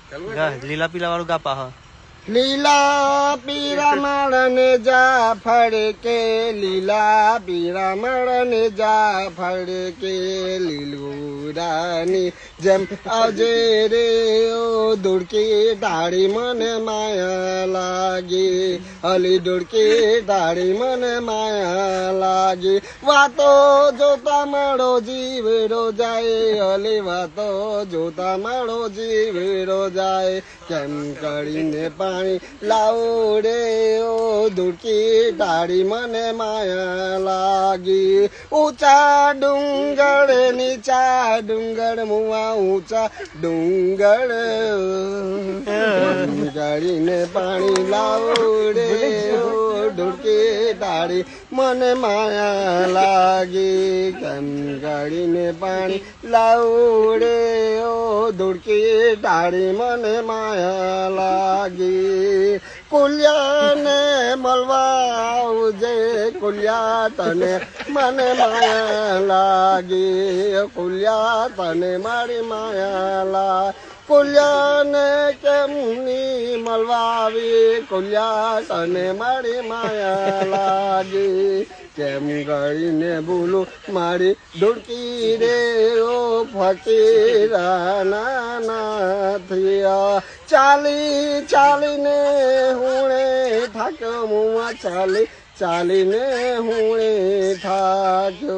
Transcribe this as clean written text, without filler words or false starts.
લીલા પીલા વાળું ગા પાહ લીલા પીરા માળને જા ફડકે લીલા પીરા માળને જા ફડકે લીલુડાની જેમ આવજે રે ઓ ધુડકી ડાળી મને માયા લાગી હલી ધુડકી ડાળી મને માયા લાગી વાતો જોતા મારો જીવડો જાય હલી વાતો જોતા મારો જીવડો જાય કેમ કરીને પાણી લાવો રે ઓ ધુડકી ડાળી મને માયા લાગી ઊંચા ડુંગર નીચા ડુંગર મુવા ઊંચા ડુંગર ગાડીને પાણી લાવો રે ઓ ધુડકી ડાળી મને માયા લાગી કેમ ગાડીને પાણી લાવો રે ઓ ધુડકી ડાળી મને માયા લાગી કુલિયાને મળવા આવજે કુલિયા તને મને માયા લાગી કુલિયા તને મારી માયા લાગી કુલિયાને કેમની મળવા આવી કુલિયા તને મારી માયા લાગી કેમ ગળીને બોલું મારી ધુડકી રે ઓ ફકીરા ના થયા ચાલી ચાલીને હુણે થાક્યો મુવા ચાલી ચાલીને હુણે થાક્યો